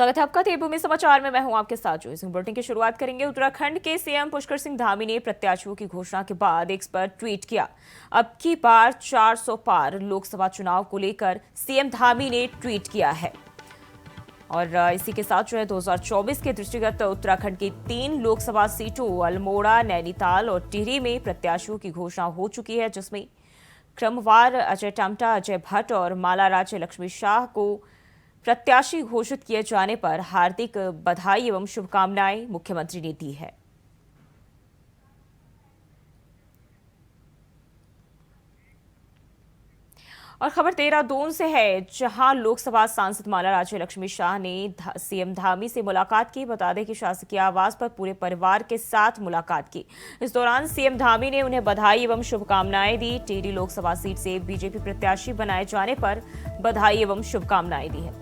स्वागत है आपका देवभूमि समाचार में। मैं हूं आपके साथ जो सिंह। बुलेटिन की शुरुआत करेंगे। उत्तराखंड के सीएम पुष्कर सिंह धामी ने प्रत्याशियों की घोषणा के बाद एक्स पर ट्वीट किया। अब की बार 400 पार लोकसभा चुनाव को लेकर सीएम धामी ने ट्वीट किया है। और इसी के साथ 2024 के दृष्टिगत उत्तराखंड की 3 लोकसभा सीटों अल्मोड़ा, नैनीताल और टिहरी में प्रत्याशियों की घोषणा हो चुकी है, जिसमें क्रमवार अजय टम्टा, अजय भट्ट और माला राज्य लक्ष्मी शाह को प्रत्याशी घोषित किए जाने पर हार्दिक बधाई एवं शुभकामनाएं मुख्यमंत्री ने दी है। और खबर देहरादून से है, जहां लोकसभा सांसद माला राज्य लक्ष्मी शाह ने सीएम धामी से मुलाकात की। बता दें कि शासकीय आवास पर पूरे परिवार के साथ मुलाकात की। इस दौरान सीएम धामी ने उन्हें बधाई एवं शुभकामनाएं दी। टिहरी लोकसभा सीट से बीजेपी प्रत्याशी बनाए जाने पर बधाई एवं शुभकामनाएं दी है।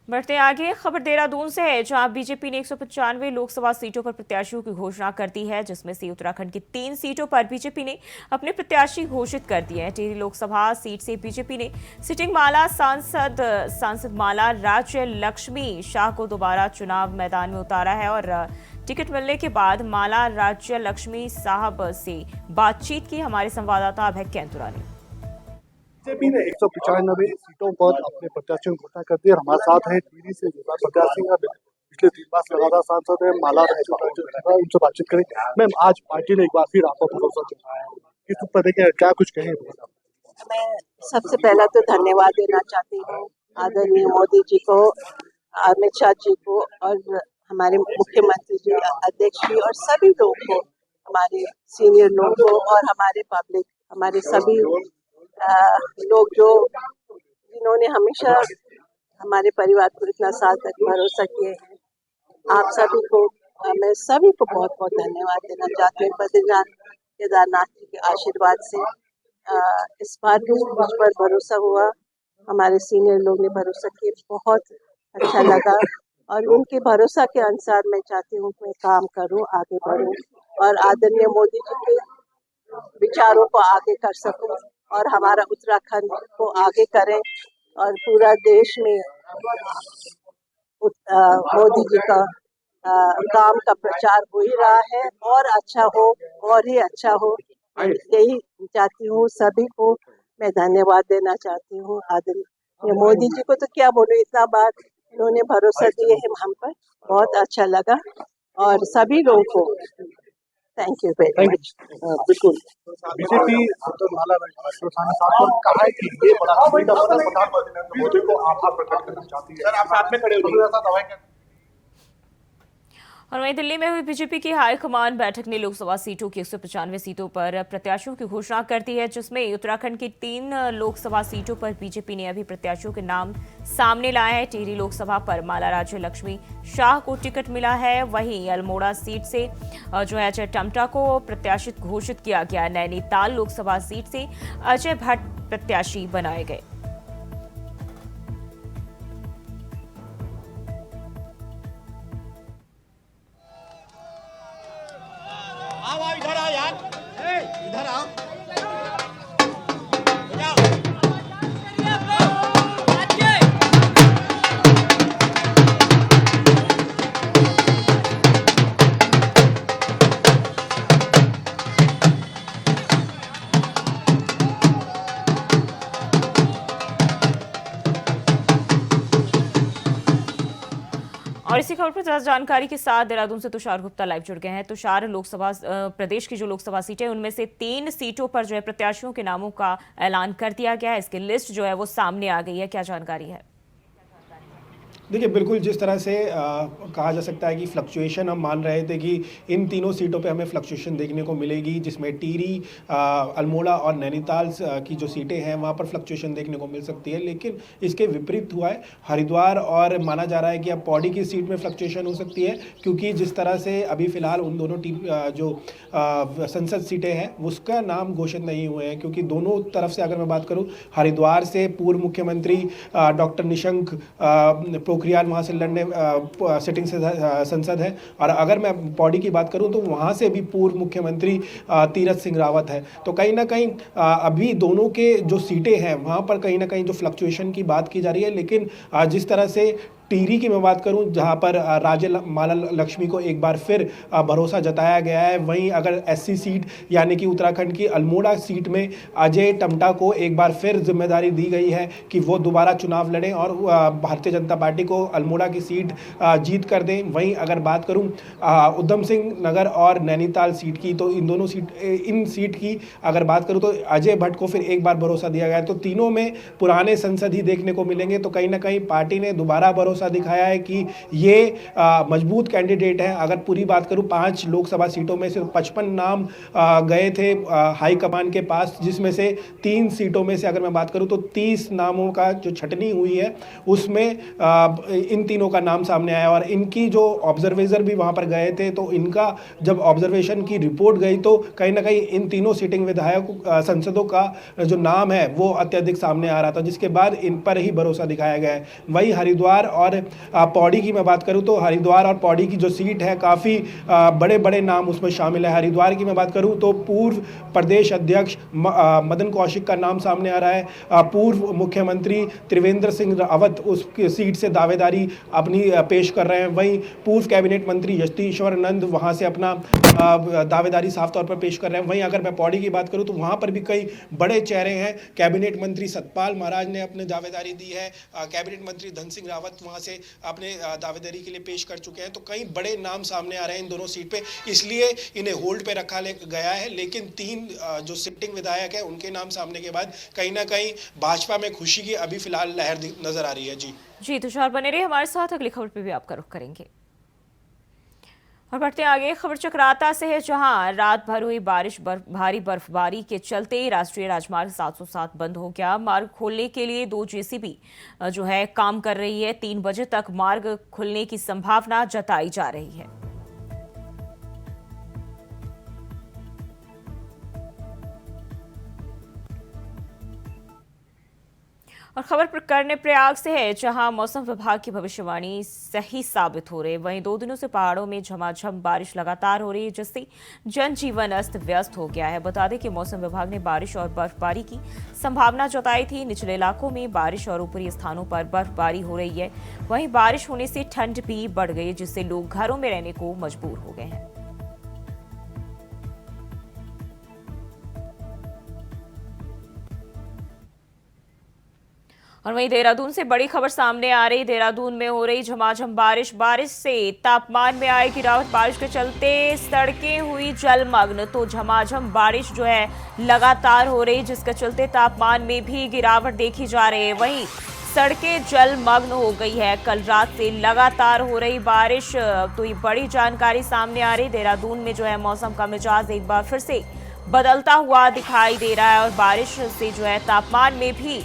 बढ़ते आगे, खबर देहरादून से है, जहां बीजेपी ने 195 लोकसभा सीटों पर प्रत्याशियों की घोषणा कर दी है, जिसमें से उत्तराखंड की 3 सीटों पर बीजेपी ने अपने प्रत्याशी घोषित कर दिए हैं। टिहरी लोकसभा सीट से बीजेपी ने सिटिंग माला सांसद माला राज्य लक्ष्मी शाह को दोबारा चुनाव मैदान में उतारा है। और टिकट मिलने के बाद माला राज्य लक्ष्मी साहब से बातचीत की हमारे संवाददाता अभय कैंतुरा ने। बीजेपी ने 195 सीटों पर अपने प्रत्याशियों की घोषणा कर दी। और हमारे साथ है टिहरी से प्रत्याशी पिछले 3 बार से लगातार सांसद है माला राज्य, उनसे बातचीत करें। मैम, आज पार्टी ने एक बार फिर आपको भरोसा जताया है, किस पर देखिए क्या कुछ कहें? मैं सबसे पहला तो धन्यवाद देना चाहती हूँ आदरणीय मोदी जी को, अमित शाह जी को और हमारे मुख्यमंत्री जी, अध्यक्ष जी और सभी लोग को, हमारे सीनियर लोग को और हमारे पब्लिक, हमारे सभी लोग जो जिन्होंने हमेशा हमारे परिवार को इतना साल तक भरोसा किए हैं। आप सभी को मैं सभी को बहुत बहुत धन्यवाद देना चाहती हूँ। बद्रीनाथ केदारनाथ जी के आशीर्वाद से इस बार भी मुझ पर भरोसा हुआ, हमारे सीनियर लोग ने भरोसा किया, बहुत अच्छा लगा। और उनके भरोसा के अनुसार मैं चाहती हूँ कि मैं काम करूँ, आगे बढ़ूँ और आदरणीय मोदी जी के विचारों को आगे कर सकूं और हमारा उत्तराखंड को आगे करें। और पूरा देश में मोदी जी का काम का प्रचार हो ही रहा है और अच्छा हो और ही अच्छा हो, यही चाहती हूँ। सभी को मैं धन्यवाद देना चाहती हूँ। आदरणीय मोदी जी को तो क्या बोलूं, इतना बार इन्होंने भरोसा दिए है हम पर, बहुत अच्छा लगा। और सभी लोगों को थैंक यू वेरी मच। बिल्कुल, बीजेपी माला राज्य कहा है कि ये बड़ा मोदी को आभार प्रकट करना चाहती है। सर, आप साथ में खड़े हो। और वहीं दिल्ली में हुई बीजेपी की हाईकमान बैठक ने लोकसभा सीटों की 195 सीटों पर प्रत्याशियों की घोषणा कर दी है, जिसमें उत्तराखंड की 3 लोकसभा सीटों पर बीजेपी ने अभी प्रत्याशियों के नाम सामने लाए हैं। टिहरी लोकसभा पर माला राज्य लक्ष्मी शाह को टिकट मिला है। वहीं अल्मोड़ा सीट से अजय टम्टा को प्रत्याशित घोषित किया गया। नैनीताल लोकसभा सीट से अजय भट्ट प्रत्याशी बनाए गए। इधर आओ यार, इधर आओ। और इसी खबर पर ज्यादा जानकारी के साथ देहरादून से तुषार गुप्ता लाइव जुड़ गए हैं। तुषार, लोकसभा प्रदेश की जो लोकसभा सीटें उनमें से 3 सीटों पर जो है प्रत्याशियों के नामों का ऐलान कर दिया गया है। इसकी लिस्ट जो है वो सामने आ गई है, क्या जानकारी है? देखिए, बिल्कुल जिस तरह से कहा जा सकता है कि फ्लक्चुएशन हम मान रहे थे कि इन तीनों सीटों पे हमें फ्लक्चुएशन देखने को मिलेगी, जिसमें टिहरी, अल्मोड़ा और नैनीताल की जो सीटें हैं वहाँ पर फ्लक्चुएशन देखने को मिल सकती है। लेकिन इसके विपरीत हुआ है हरिद्वार, और माना जा रहा है कि अब पौड़ी की सीट में फ्लक्चुएशन हो सकती है, क्योंकि जिस तरह से अभी फिलहाल उन दोनों जो संसद सीटें हैं उसका नाम घोषित नहीं हुए हैं। क्योंकि दोनों तरफ से अगर मैं बात करूँ, हरिद्वार से पूर्व मुख्यमंत्री डॉक्टर निशंक पोखरियाल वहाँ से लड़ने सिटिंग संसद है। और अगर मैं पौड़ी की बात करूँ तो वहाँ से भी पूर्व मुख्यमंत्री तीरथ सिंह रावत है। तो कहीं ना कहीं अभी दोनों के जो सीटें हैं वहाँ पर कहीं ना कहीं जो फ्लक्चुएशन की बात की जा रही है, लेकिन जिस तरह से टिहरी की मैं बात करूं जहां पर माला लक्ष्मी को एक बार फिर भरोसा जताया गया है, वहीं अगर एससी सीट यानी कि उत्तराखंड की अल्मोड़ा सीट में अजय टम्टा को एक बार फिर जिम्मेदारी दी गई है कि वो दोबारा चुनाव लड़ें और भारतीय जनता पार्टी को अल्मोड़ा की सीट जीत कर दें। वहीं अगर बात करूं उधम सिंह नगर और नैनीताल सीट की, तो इन सीट की अगर बात करूं तो अजय भट्ट को फिर एक बार भरोसा दिया गया है। तो तीनों में पुराने संसद ही देखने को मिलेंगे। तो कहीं ना कहीं पार्टी ने दोबारा भरोसा दिखाया है कि ये मजबूत कैंडिडेट है। अगर पूरी बात करूं 5 लोकसभा सीटों में से 55 नाम गए थे हाई कमान के पास, जिसमें से 3 सीटों में से अगर मैं बात करूं तो 30 नामों का जो छटनी हुई है उसमें इन तीनों का नाम सामने आया। और इनकी जो ऑब्जर्वेजर भी वहां पर गए थे, तो इनका जब ऑब्जर्वेशन की रिपोर्ट गई तो कहीं ना कहीं इन तीनों सिटिंग विधायक संसदों का जो नाम है वो अत्यधिक सामने आ रहा था, जिसके बाद इन पर ही भरोसा दिखाया गया है। वही हरिद्वार और पौड़ी की मैं बात करूं तो हरिद्वार और पौड़ी की जो सीट है काफ़ी बड़े बड़े नाम उसमें शामिल है। हरिद्वार की मैं बात करूं तो पूर्व प्रदेश अध्यक्ष मदन कौशिक का नाम सामने आ रहा है। पूर्व मुख्यमंत्री त्रिवेंद्र सिंह रावत उस सीट से दावेदारी अपनी पेश कर रहे हैं। वहीं पूर्व कैबिनेट मंत्री यतीश्वर नंद वहां से अपना दावेदारी साफ तौर पर पेश कर रहे हैं। वहीं अगर मैं पौड़ी की बात करूं तो वहां पर भी कई बड़े चेहरे हैं। कैबिनेट मंत्री सतपाल महाराज ने अपनी दावेदारी दी है। कैबिनेट मंत्री धन सिंह रावत वहां से अपने दावेदारी के लिए पेश कर चुके हैं। तो कई बड़े नाम सामने आ रहे हैं इन दोनों सीट पे, इसलिए इन्हें होल्ड पे रखा गया है। लेकिन 3 जो सिटिंग विधायक है उनके नाम सामने के बाद कहीं ना कहीं भाजपा में खुशी की अभी फिलहाल लहर नजर आ रही है। जी तुषार बने रहे हमारे साथ, अगली खबर पे भी आपका रुख करेंगे। और बढ़ते आगे, खबर चक्राता से है, जहां रात भर हुई बारिश भारी बर्फबारी के चलते राष्ट्रीय राजमार्ग 707 बंद हो गया। मार्ग खोलने के लिए 2 जेसीबी जो है काम कर रही है। 3 बजे तक मार्ग खुलने की संभावना जताई जा रही है। और खबर कर्णप्रयाग से है, जहां मौसम विभाग की भविष्यवाणी सही साबित हो रही है। वहीं 2 दिनों से पहाड़ों में झमाझम बारिश लगातार हो रही है, जिससे जनजीवन अस्त व्यस्त हो गया है। बता दें कि मौसम विभाग ने बारिश और बर्फबारी की संभावना जताई थी। निचले इलाकों में बारिश और ऊपरी स्थानों पर बर्फबारी हो रही है। वहीं बारिश होने से ठंड भी बढ़ गई, जिससे लोग घरों में रहने को मजबूर हो गए हैं। और वहीं देहरादून से बड़ी खबर सामने आ रही। देहरादून में हो रही झमाझम बारिश से तापमान में आई गिरावट। बारिश के चलते सड़कें हुई जलमग्न। तो झमाझम बारिश जो है लगातार हो रही, जिसके चलते तापमान में भी गिरावट देखी जा रही है। वहीं सड़कें जलमग्न हो गई है। कल रात से लगातार हो रही बारिश, तो ये बड़ी जानकारी सामने आ रही। देहरादून में जो है मौसम का मिजाज एक बार फिर से बदलता हुआ दिखाई दे रहा है और बारिश से जो है तापमान में भी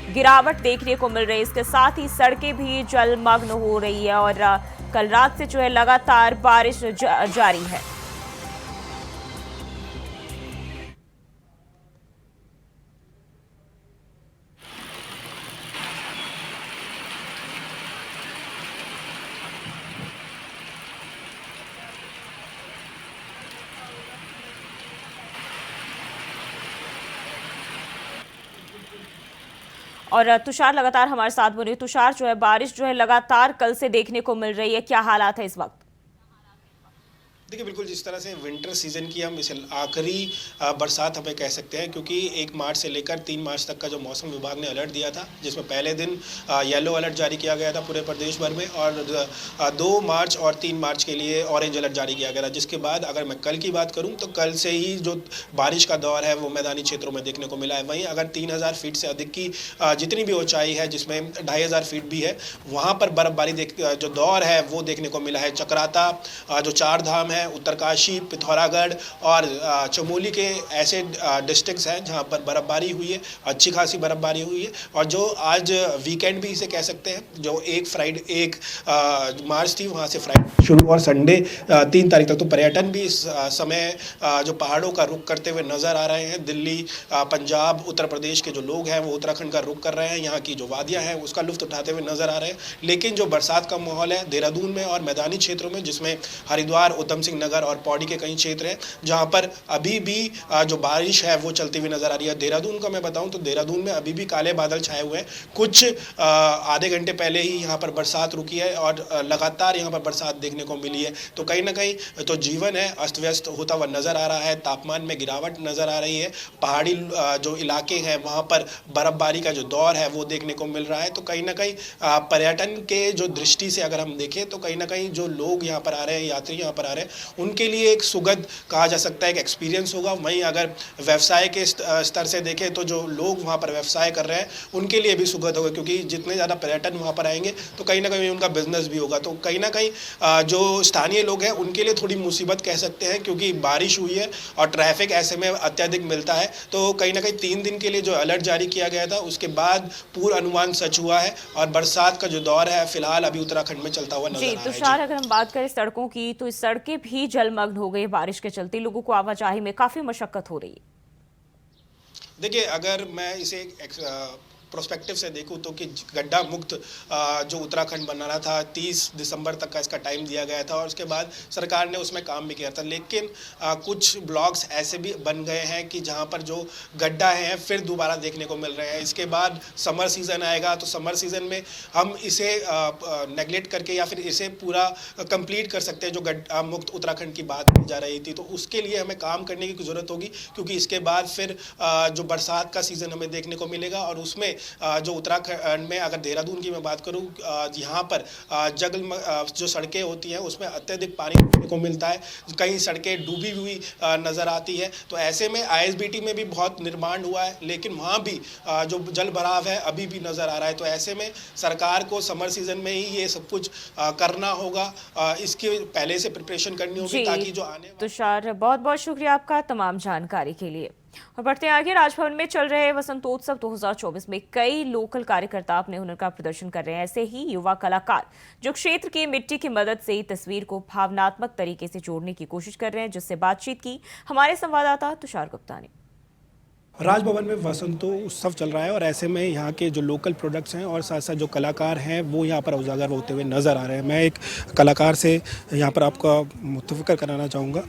गिरावट देखने को मिल रही है। इसके साथ ही सड़कें भी जलमग्न हो रही है और कल रात से जो है लगातार बारिश जारी है। और तुषार लगातार हमारे साथ बने। तुषार, जो है बारिश जो है लगातार कल से देखने को मिल रही है, क्या हालात है इस वक्त? देखिए, बिल्कुल जिस तरह से विंटर सीजन की हम इसे आखिरी बरसात हमें कह सकते हैं, क्योंकि 1 मार्च से लेकर 3 मार्च तक का जो मौसम विभाग ने अलर्ट दिया था, जिसमें पहले दिन येलो अलर्ट जारी किया गया था पूरे प्रदेश भर में, और 2 मार्च और 3 मार्च के लिए ऑरेंज अलर्ट जारी किया गया था। जिसके बाद अगर मैं कल की बात करूं तो कल से ही जो बारिश का दौर है वो मैदानी क्षेत्रों में देखने को मिला है। वहीं अगर 3000 फीट से अधिक की जितनी भी ऊंचाई है, जिसमें 2500 फीट भी है, वहाँ पर बर्फबारी जो दौर है वो देखने को मिला है। चक्राता जो 4 धाम है हैं उत्तरकाशी, पिथौरागढ़ और चमोली के ऐसे डिस्ट्रिक्ट्स हैं जहां पर बर्फबारी हुई है, अच्छी खासी बर्फबारी हुई है। और जो आज वीकेंड भी इसे कह सकते हैं, जो 1 मार्च थी वहां से फ्राइडे शुरू और संडे 3 तारीख तक, तो पर्यटन भी इस समय जो पहाड़ों का रुख करते हुए नजर आ रहे हैं। दिल्ली, पंजाब, उत्तर प्रदेश के जो लोग हैं वो उत्तराखंड का रुख कर रहे हैं, यहाँ की जो वादियाँ हैं उसका लुत्फ उठाते हुए नजर आ रहे हैं। लेकिन जो बरसात का माहौल है देहरादून में और मैदानी क्षेत्रों में, जिसमें हरिद्वार, उधम सिंह नगर और पौड़ी के कई क्षेत्र हैं जहाँ पर अभी भी जो बारिश है वो चलती हुई नजर आ रही है। देहरादून का मैं बताऊं तो देहरादून में अभी भी काले बादल छाए हुए हैं। कुछ आधे घंटे पहले ही यहाँ पर बरसात रुकी है और लगातार यहाँ पर बरसात देखने को मिली है। तो कहीं ना कहीं तो जीवन है अस्त व्यस्त होता हुआ नजर आ रहा है। तापमान में गिरावट नजर आ रही है। पहाड़ी जो इलाके हैं वहाँ पर बर्फबारी का जो दौर है वो देखने को मिल रहा है। तो कहीं ना कहीं पर्यटन के जो दृष्टि से अगर हम देखें तो कहीं ना कहीं जो लोग यहाँ पर आ रहे हैं, यात्री यहाँ पर आ रहे हैं, उनके लिए एक सुखद कहा जा सकता है एक एक्सपीरियंस होगा। वहीं अगर व्यवसाय के स्तर से देखें तो जो लोग वहाँ पर व्यवसाय कर रहे हैं उनके लिए भी सुखद होगा, क्योंकि जितने ज़्यादा पर्यटन वहाँ पर आएंगे तो कहीं ना कहीं उनका बिजनेस भी होगा। तो कहीं ना कहीं जो स्थानीय लोग हैं उनके लिए थोड़ी मुसीबत कह सकते हैं, क्योंकि बारिश हुई है और ट्रैफिक ऐसे में अत्यधिक मिलता है। तो कहीं ना कहीं 3 दिन के लिए जो अलर्ट जारी किया गया था उसके बाद पूर्व अनुमान सच हुआ है और बरसात का जो दौर है फिलहाल अभी उत्तराखंड में चलता हुआ नजर आ रहा है। तुषार, अगर हम बात करें सड़कों की तो इस सड़कें भी जलमग्न हो गई। बारिश के चलते लोगों को आवाजाही में काफी मशक्कत हो रही है। देखिए, अगर मैं इसे प्रोस्पेक्टिव से देखूं तो कि गड्ढा मुक्त जो उत्तराखंड बनाना था 30 दिसंबर तक का इसका टाइम दिया गया था और उसके बाद सरकार ने उसमें काम भी किया था। लेकिन कुछ ब्लॉक्स ऐसे भी बन गए हैं कि जहां पर जो गड्ढा हैं फिर दोबारा देखने को मिल रहे हैं। इसके बाद समर सीज़न आएगा तो समर सीज़न में हम इसे नेगलेक्ट करके या फिर इसे पूरा कंप्लीट कर सकते हैं। जो गड्ढा मुक्त उत्तराखंड की बात की जा रही थी तो उसके लिए हमें काम करने की ज़रूरत होगी, क्योंकि इसके बाद फिर जो बरसात का सीज़न हमें देखने को मिलेगा और उसमें जो उत्तराखंड में, अगर देहरादून की मैं बात करूं, यहाँ पर जो सड़कें होती हैं उसमें अत्यधिक पानी देखने को मिलता है। कई सड़कें डूबी हुई नज़र आती है। तो ऐसे में आईएसबीटी में भी बहुत निर्माण हुआ है, लेकिन वहाँ भी जो जल भराव है अभी भी नज़र आ रहा है। तो ऐसे में सरकार को समर सीजन में ही ये सब कुछ करना होगा, इसके पहले से प्रिपरेशन करनी होगी ताकि जो आने। तुषार, बहुत बहुत शुक्रिया आपका तमाम जानकारी के लिए। और बढ़ते हैं आगे, राजभवन में चल रहे वसंतोत्सव 2024 में कई लोकल कार्यकर्ता अपने हुनर का प्रदर्शन कर रहे हैं। ऐसे ही युवा कलाकार जो क्षेत्र की मिट्टी की मदद से तस्वीर को भावनात्मक तरीके से जोड़ने की कोशिश कर रहे हैं, जिससे बातचीत की हमारे संवाददाता तुषार गुप्ता ने। राजभवन में वसंतोत्सव चल रहा है और ऐसे में यहाँ के जो लोकल प्रोडक्ट्स हैं और साथ साथ जो कलाकार हैं वो यहाँ पर उजागर होते हुए नज़र आ रहे हैं। मैं एक कलाकार से यहाँ पर आपका मुतफ़िकर कराना चाहूँगा।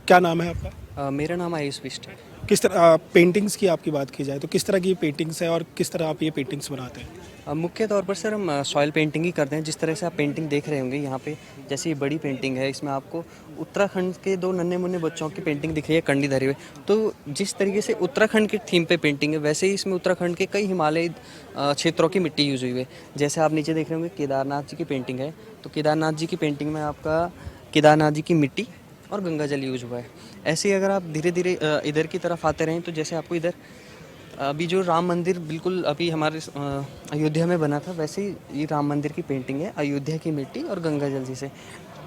क्या नाम है आपका? मेरा नाम आयुष बिष्ट है। किस तरह पेंटिंग्स की आपकी बात की जाए तो किस तरह की पेंटिंग्स है और किस तरह आप ये पेंटिंग्स बनाते हैं? मुख्य तौर पर सर हम सॉइल पेंटिंग ही करते हैं। जिस तरह से आप पेंटिंग देख रहे होंगे यहाँ पे, जैसे ये बड़ी पेंटिंग है, इसमें आपको उत्तराखंड के 2 नन्हे मुन्ने बच्चों की पेंटिंग दिख रही है कंडी धरे हुए। तो जिस तरीके से उत्तराखंड के थीम पे पेंटिंग है, वैसे ही इसमें उत्तराखंड के कई हिमालयी क्षेत्रों की मिट्टी यूज़ हुई है। जैसे आप नीचे देख रहे होंगे केदारनाथ जी की पेंटिंग है, तो केदारनाथ जी की पेंटिंग में आपका केदारनाथ जी की मिट्टी और गंगा जल यूज हुआ है। ऐसे ही अगर आप धीरे धीरे इधर की तरफ आते रहें तो जैसे आपको इधर अभी जो राम मंदिर बिल्कुल अभी हमारे अयोध्या में बना था, वैसे ही ये राम मंदिर की पेंटिंग है, अयोध्या की मिट्टी और गंगा जल जी से,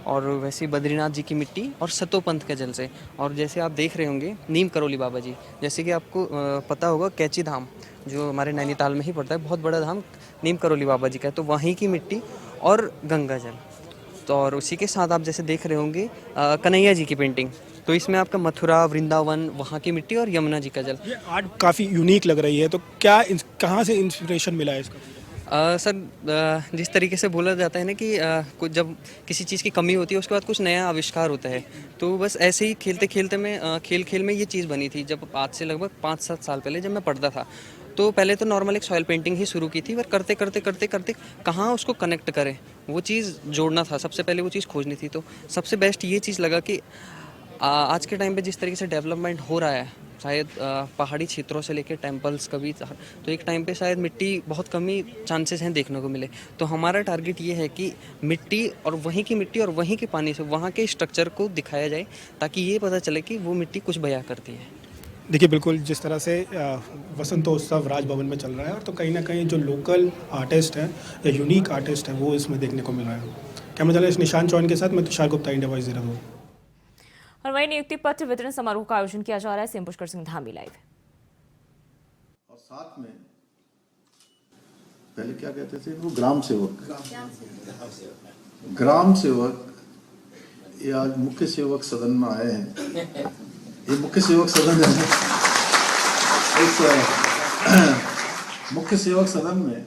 और वैसे ही बद्रीनाथ जी की मिट्टी और सतोपंथ के जल से। और जैसे आप देख रहे होंगे नीम करोली बाबा जी, जैसे कि आपको पता होगा कैची धाम जो हमारे नैनीताल में ही पड़ता है, बहुत बड़ा धाम नीम करोली बाबा जी का है, तो वहीं की मिट्टी और गंगा जल। तो और उसी के साथ आप जैसे देख रहे होंगे कन्हैया जी की पेंटिंग, तो इसमें आपका मथुरा, वृंदावन, वहाँ की मिट्टी और यमुना जी का जल। ये आर्ट काफ़ी यूनिक लग रही है, तो क्या कहाँ से इंस्पिरेशन मिला है इसका? सर जिस तरीके से बोला जाता है ना कि कुछ जब किसी चीज़ की कमी होती है उसके बाद कुछ नया आविष्कार होता है, तो बस ऐसे ही खेलते खेलते में खेल में ये चीज़ बनी थी। जब आज से लगभग 5-7 साल पहले जब मैं पढ़ता था, तो पहले तो नॉर्मल एक सॉइल पेंटिंग ही शुरू की थी, पर करते करते कहाँ उसको कनेक्ट करें, वो चीज़ जोड़ना था, सबसे पहले वो चीज़ खोजनी थी। तो सबसे बेस्ट ये चीज़ लगा कि आज के टाइम पे जिस तरीके से डेवलपमेंट हो रहा है, शायद पहाड़ी क्षेत्रों से लेकर टेम्पल्स कभी, तो एक टाइम पे शायद मिट्टी बहुत कम ही चांसेस हैं देखने को मिले। तो हमारा टारगेट ये है कि मिट्टी और वहीं की मिट्टी और वहीं के पानी से वहाँ के स्ट्रक्चर को दिखाया जाए, ताकि ये पता चले कि वो मिट्टी कुछ बयां करती है। देखिए, बिल्कुल जिस तरह से वसंतोत्सव राजभवन में चल रहा है, तो कहीं ना कहीं जो लोकल आर्टिस्ट हैं या यूनिक आर्टिस्ट हैं वो इसमें देखने को मिल रहा है। कैमरा जर्नलिस्ट निशांत चौहान के साथ मैं तुषार गुप्ता, इंडिया वॉइस देहरादून। और वहीं नियुक्ति पत्र वितरण समारोह का आयोजन किया जा रहा है। CM Pushkar Singh Dhami live. और साथ में पहले क्या कहते थे वो ग्राम सेवक, ग्राम सेवक ये आज मुख्य सेवक सदन में आए हैं। ये मुख्य सेवक सदन है। इस मुख्य सेवक सदन में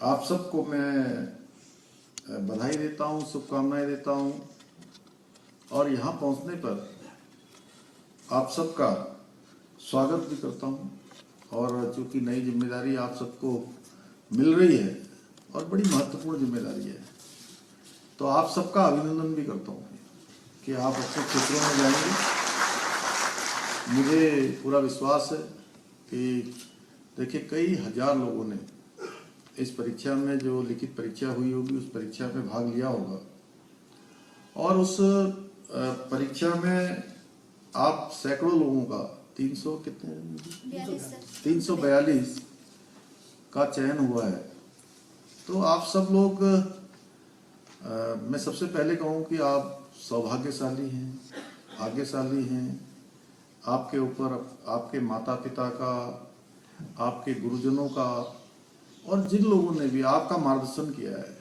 आप सबको मैं बधाई देता हूँ, शुभकामनाएं देता हूँ और यहाँ पहुँचने पर आप सबका स्वागत भी करता हूँ। और चूंकि नई जिम्मेदारी आप सबको मिल रही है और बड़ी महत्वपूर्ण जिम्मेदारी है, तो आप सबका अभिनंदन भी करता हूँ कि आप अपने क्षेत्रों में जाएंगे। मुझे पूरा विश्वास है कि देखिए कई हजार लोगों ने इस परीक्षा में, जो लिखित परीक्षा हुई होगी, उस परीक्षा में भाग लिया होगा और उस परीक्षा में आप सैकड़ों लोगों का 342 का चयन हुआ है। तो आप सब लोग, मैं सबसे पहले कहूँ कि आप सौभाग्यशाली हैं, भाग्यशाली हैं। आपके ऊपर आपके माता पिता का, आपके गुरुजनों का और जिन लोगों ने भी आपका मार्गदर्शन किया है,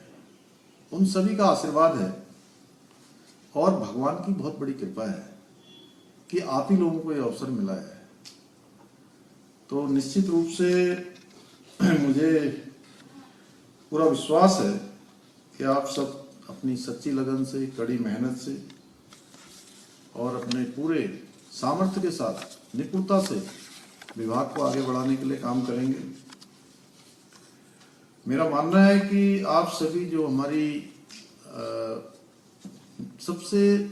उन सभी का आशीर्वाद है और भगवान की बहुत बड़ी कृपा है कि आप ही लोगों को ये अवसर मिला है। तो निश्चित रूप से मुझे पूरा विश्वास है कि आप सब अपनी सच्ची लगन से, कड़ी मेहनत से और अपने पूरे सामर्थ्य के साथ, निपुणता से विभाग को आगे बढ़ाने के लिए काम करेंगे। मेरा मानना है कि आप सभी जो हमारी सबसे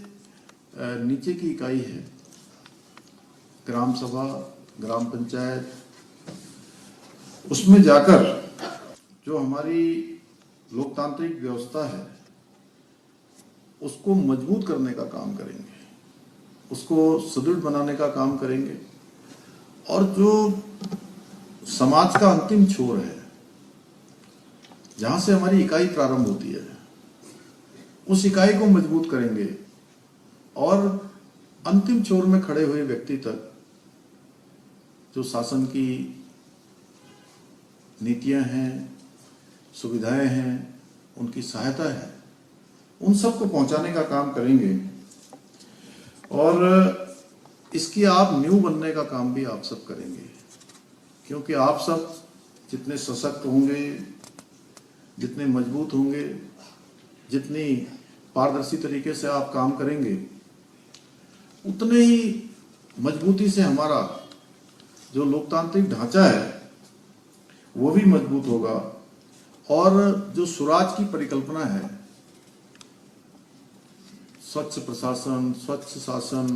नीचे की इकाई है, ग्राम सभा, ग्राम पंचायत, उसमें जाकर जो हमारी लोकतांत्रिक व्यवस्था है उसको मजबूत करने का काम करेंगे, उसको सुदृढ़ बनाने का काम करेंगे और जो समाज का अंतिम छोर है, जहां से हमारी इकाई प्रारंभ होती है, उस इकाई को मजबूत करेंगे और अंतिम छोर में खड़े हुए व्यक्ति तक जो शासन की नीतियां हैं, सुविधाएं हैं, उनकी सहायता है, उन सबको पहुंचाने का काम करेंगे और इसकी आप नींव बनने का काम भी आप सब करेंगे। क्योंकि आप सब जितने सशक्त होंगे, जितने मजबूत होंगे, जितनी पारदर्शी तरीके से आप काम करेंगे, उतने ही मजबूती से हमारा जो लोकतांत्रिक ढांचा है वो भी मजबूत होगा और जो स्वराज की परिकल्पना है, स्वच्छ प्रशासन, स्वच्छ शासन,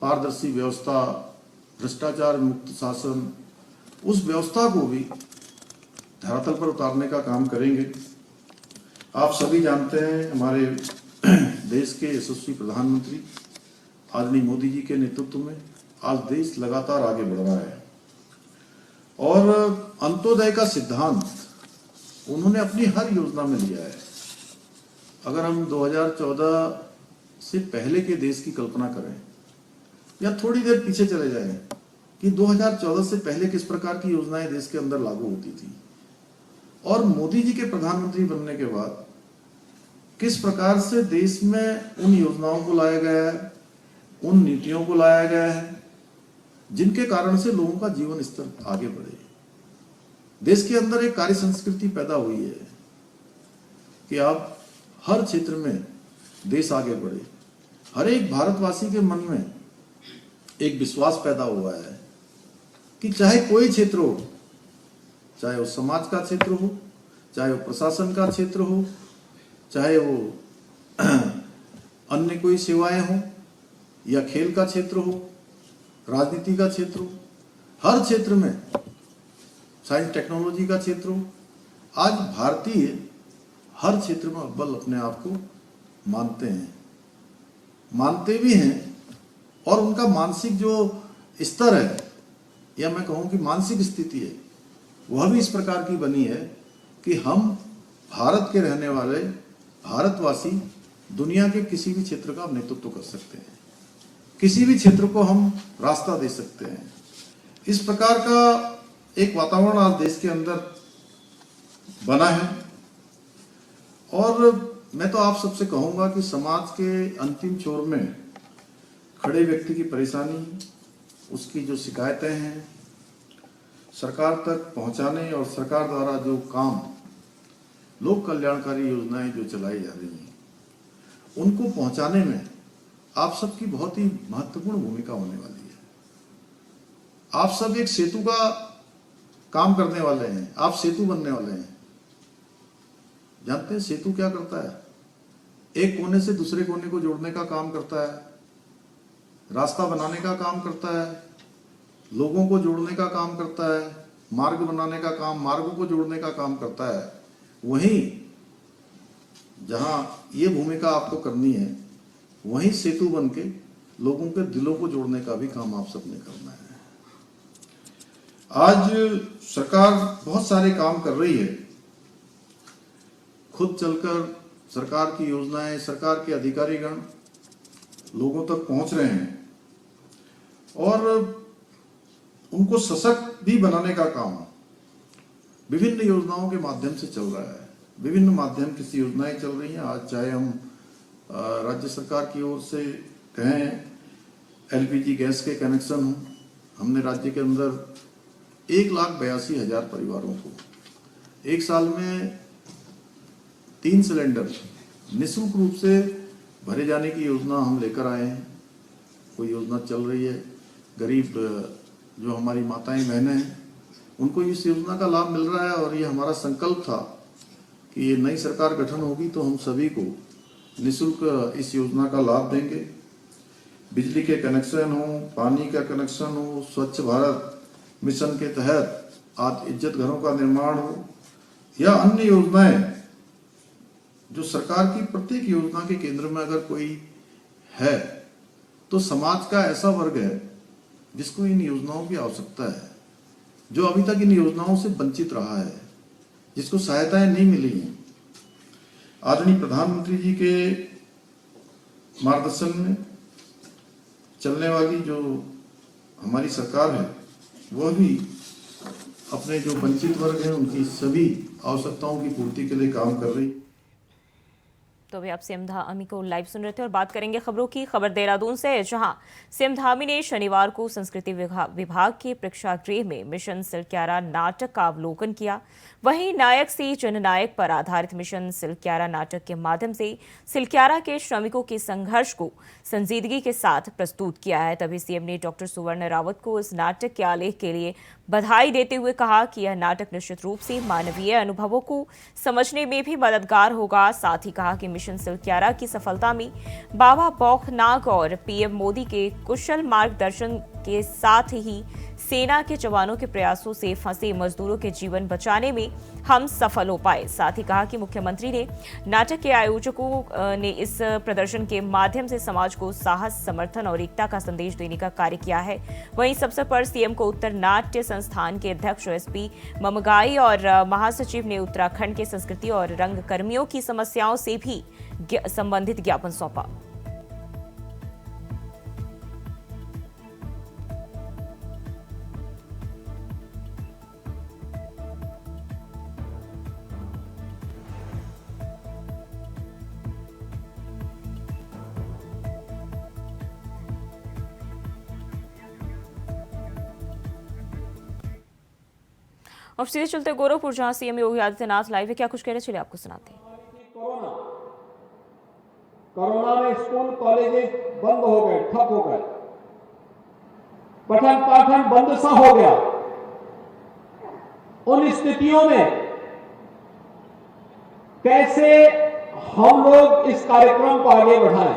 पारदर्शी व्यवस्था, भ्रष्टाचार मुक्त शासन, उस व्यवस्था को भी धरातल पर उतारने का काम करेंगे। आप सभी जानते हैं हमारे देश के यशस्वी प्रधानमंत्री आदरणीय मोदी जी के नेतृत्व में आज देश लगातार आगे बढ़ रहा है और अंत्योदय का सिद्धांत उन्होंने अपनी हर योजना में लिया है। अगर हम 2014 से पहले के देश की कल्पना करें या थोड़ी देर पीछे चले जाएं कि 2014 से पहले किस प्रकार की योजनाएं देश के अंदर लागू होती थी और मोदी जी के प्रधानमंत्री बनने के बाद किस प्रकार से देश में उन योजनाओं को लाया गया है, उन नीतियों को लाया गया है जिनके कारण से लोगों का जीवन स्तर आगे बढ़े। देश के अंदर एक कार्य संस्कृति पैदा हुई है कि आप हर क्षेत्र में देश आगे बढ़े। हर एक भारतवासी के मन में एक विश्वास पैदा हुआ है कि चाहे कोई क्षेत्र हो, चाहे वो समाज का क्षेत्र हो, चाहे वो प्रशासन का क्षेत्र हो, चाहे वो अन्य कोई सेवाएं हो या खेल का क्षेत्र हो, राजनीति का क्षेत्र हो, हर क्षेत्र में, साइंस टेक्नोलॉजी का क्षेत्र हो, आज भारतीय हर क्षेत्र में अव्वल अपने आप को मानते हैं, मानते भी हैं और उनका मानसिक जो स्तर है या मैं कहूँ कि मानसिक स्थिति है वह भी इस प्रकार की बनी है कि हम भारत के रहने वाले भारतवासी दुनिया के किसी भी क्षेत्र का नेतृत्व कर सकते हैं, किसी भी क्षेत्र को हम रास्ता दे सकते हैं। इस प्रकार का एक वातावरण आज देश के अंदर बना है और मैं तो आप सबसे कहूंगा कि समाज के अंतिम छोर में खड़े व्यक्ति की परेशानी, उसकी जो शिकायतें हैं, सरकार तक पहुंचाने और सरकार द्वारा जो काम, लोक कल्याणकारी योजनाएं जो चलाई जा रही हैं, उनको पहुंचाने में आप सबकी बहुत ही महत्वपूर्ण भूमिका होने वाली है। आप सब एक सेतु का काम करने वाले हैं, आप सेतु बनने वाले हैं। जानते हैं सेतु क्या करता है? एक कोने से दूसरे कोने को जोड़ने का काम करता है, रास्ता बनाने का काम करता है, लोगों को जोड़ने का काम करता है, मार्ग बनाने का काम, मार्गों को जोड़ने का काम करता है। वहीं जहां ये भूमिका आपको करनी है, वहीं सेतु बन के लोगों के दिलों को जोड़ने का भी काम आप सबने करना है। आज सरकार बहुत सारे काम कर रही है, खुद चलकर सरकार की योजनाएं, सरकार के अधिकारीगण लोगों तक पहुंच रहे हैं और उनको सशक्त भी बनाने का काम विभिन्न योजनाओं के माध्यम से चल रहा है। विभिन्न माध्यम की योजनाएं चल रही हैं। आज चाहे हम राज्य सरकार की ओर से कहें एलपीजी गैस के कनेक्शन हो, हमने राज्य के अंदर 1,82,000 परिवारों को एक साल में 3 सिलेंडर निःशुल्क रूप से भरे जाने की योजना हम लेकर आए हैं। कोई योजना चल रही है, गरीब जो हमारी माताएं बहनें हैं उनको इस योजना का लाभ मिल रहा है और ये हमारा संकल्प था कि ये नई सरकार गठन होगी तो हम सभी को निःशुल्क इस योजना का लाभ देंगे। बिजली के कनेक्शन हो, पानी का कनेक्शन हो, स्वच्छ भारत मिशन के तहत आज इज्जत घरों का निर्माण हो या अन्य योजनाएं, जो सरकार की प्रत्येक योजना के केंद्र में अगर कोई है तो समाज का ऐसा वर्ग है जिसको इन योजनाओं की आवश्यकता है, जो अभी तक इन योजनाओं से वंचित रहा है, जिसको सहायताएं नहीं मिली हैं। आदरणीय प्रधानमंत्री जी के मार्गदर्शन में चलने वाली जो हमारी सरकार है, वह भी अपने जो वंचित वर्ग हैं उनकी सभी आवश्यकताओं की पूर्ति के लिए काम कर रही है। तो अभी आप सीएम धामी को लाइव सुन रहे थे और बात करेंगे खबरों की। खबर देहरादून से है, जहां सीएम धामी ने शनिवार को संस्कृति विभाग के प्रेक्षागृह में मिशन सिलक्यारा नाटक का अवलोकन किया। वहीं नायक से जननायक पर आधारित मिशन सिलक्यारा नाटक के माध्यम से सिलक्यारा के श्रमिकों के संघर्ष को संजीदगी के साथ प्रस्तुत किया है। तभी सीएम ने डॉक्टर सुवर्ण रावत को इस नाटक के आलेख के लिए बधाई देते हुए कहा कि यह नाटक निश्चित रूप से मानवीय अनुभवों को समझने में भी मददगार होगा। साथ ही कहा कि मिशन सिलक्यारा की सफलता में बाबा बौखनाग और पीएम मोदी के कुशल मार्गदर्शन के साथ ही सेना के जवानों के प्रयासों से फंसे मजदूरों के जीवन बचाने में हम सफल हो पाए। साथ ही कहा कि मुख्यमंत्री ने नाटक के आयोजकों ने इस प्रदर्शन के माध्यम से समाज को साहस, समर्थन और एकता का संदेश देने का कार्य किया है। वहीं इस अवसर पर सीएम को उत्तर नाट्य संस्थान के अध्यक्ष एसपी ममगाई और महासचिव ने उत्तराखंड के संस्कृति और रंग कर्मियों की समस्याओं से भी संबंधित ज्ञापन सौंपा। और सीधे चलते गोरखपुर, जहां सीएम योगी आदित्यनाथ लाइव है। क्या कुछ कह रहे, चलिए आपको सुनाते हैं। कोरोना में स्कूल कॉलेजेस बंद हो गए, ठप हो गए, पठन पाठन बंद सा हो गया। उन स्थितियों में कैसे हम लोग इस कार्यक्रम को आगे बढ़ाएं?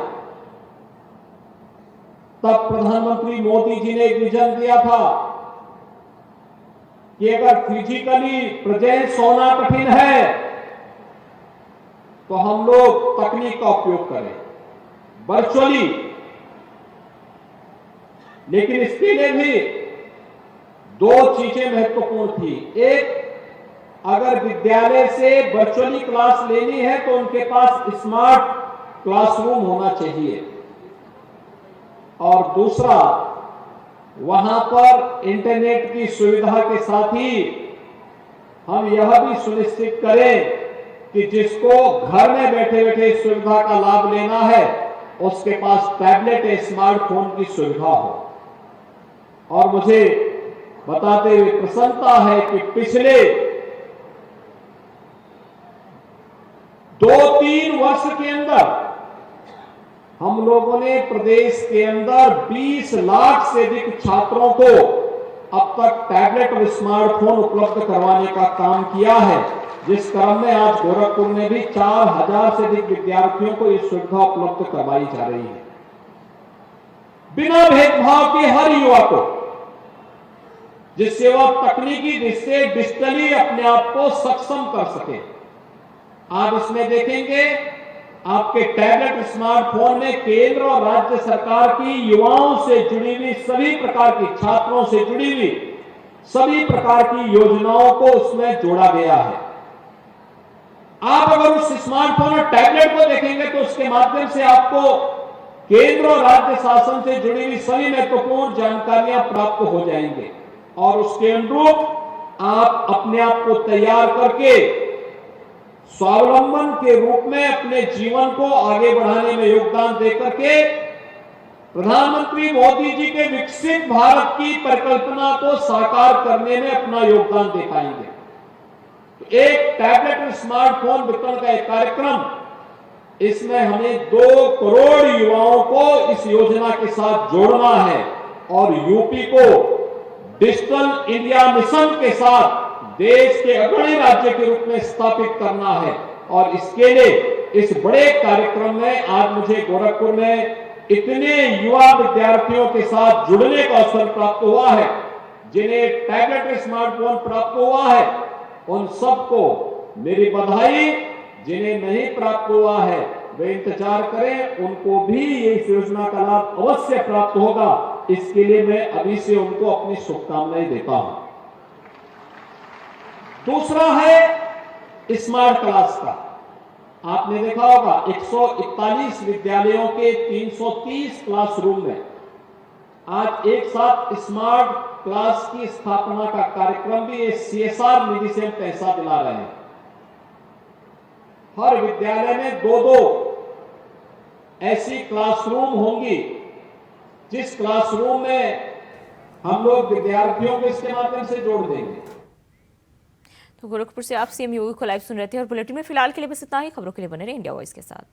तब प्रधानमंत्री मोदी जी ने एक विजन दिया था कि अगर फिजिकली प्रेजेंस होना कठिन है तो हम लोग तकनीक का उपयोग करें वर्चुअली। लेकिन इसके लिए भी 2 चीजें महत्वपूर्ण थी। एक, अगर विद्यालय से वर्चुअली क्लास लेनी है तो उनके पास स्मार्ट क्लासरूम होना चाहिए। और दूसरा, वहां पर इंटरनेट की सुविधा के साथ ही हम यह भी सुनिश्चित करें कि जिसको घर में बैठे बैठे इस सुविधा का लाभ लेना है उसके पास टैबलेट या स्मार्टफोन की सुविधा हो। और मुझे बताते हुए प्रसन्नता है कि पिछले 2-3 वर्ष के अंदर हम लोगों ने प्रदेश के अंदर 20 लाख से अधिक छात्रों को अब तक टैबलेट और स्मार्टफोन उपलब्ध करवाने का काम किया है, जिस क्रम में आज गोरखपुर में भी 4000 से अधिक विद्यार्थियों को यह सुविधा उपलब्ध करवाई जा रही है। बिना भेदभाव के हर युवा को, जिससे वह तकनीकी दृष्टि से डिजिटली अपने आप को सक्षम कर सके। आप इसमें देखेंगे आपके टैबलेट स्मार्टफोन में केंद्र और राज्य सरकार की युवाओं से जुड़ी हुई सभी प्रकार की, छात्रों से जुड़ी हुई सभी प्रकार की योजनाओं को उसमें जोड़ा गया है। आप अगर उस स्मार्टफोन और टैबलेट को देखेंगे तो उसके माध्यम से आपको केंद्र और राज्य शासन से जुड़ी हुई सभी महत्वपूर्ण जानकारियां प्राप्त हो जाएंगे और उसके अनुरूप आप अपने आप को तैयार करके स्वावलंबन के रूप में अपने जीवन को आगे बढ़ाने में योगदान देकर के प्रधानमंत्री मोदी जी के विकसित भारत की परिकल्पना को साकार करने में अपना योगदान दे पाएंगे। तो एक टैबलेट और स्मार्टफोन वितरण का एक कार्यक्रम, इसमें हमें 2 करोड़ युवाओं को इस योजना के साथ जोड़ना है और यूपी को डिजिटल इंडिया मिशन के साथ देश के अग्रणी राज्य के रूप में स्थापित करना है। और इसके लिए इस बड़े कार्यक्रम में आज मुझे गोरखपुर में इतने युवा विद्यार्थियों के साथ जुड़ने का अवसर प्राप्त हुआ है, जिन्हें टैबलेट स्मार्टफोन प्राप्त हुआ है उन सबको मेरी बधाई। जिन्हें नहीं प्राप्त हुआ है वे इंतजार करें, उनको भी इस योजना का लाभ अवश्य प्राप्त होगा। इसके लिए मैं अभी से उनको अपनी शुभकामनाएं देता हूं। दूसरा है स्मार्ट क्लास का। आपने देखा होगा 141 विद्यालयों के 330 क्लासरूम में आज एक साथ स्मार्ट क्लास की स्थापना का कार्यक्रम भी CSR निधि से हम पैसा दिला रहे हैं। हर विद्यालय में 2-2 ऐसी क्लासरूम होंगी, जिस क्लासरूम में हम लोग विद्यार्थियों को इसके माध्यम से जोड़ देंगे। तो गोरखपुर से आप CM योगी को लाइव सुन रहे थे और बुलेटिन में फिलहाल के लिए बस इतना ही। खबरों के लिए बने रहे इंडिया वॉइस के साथ।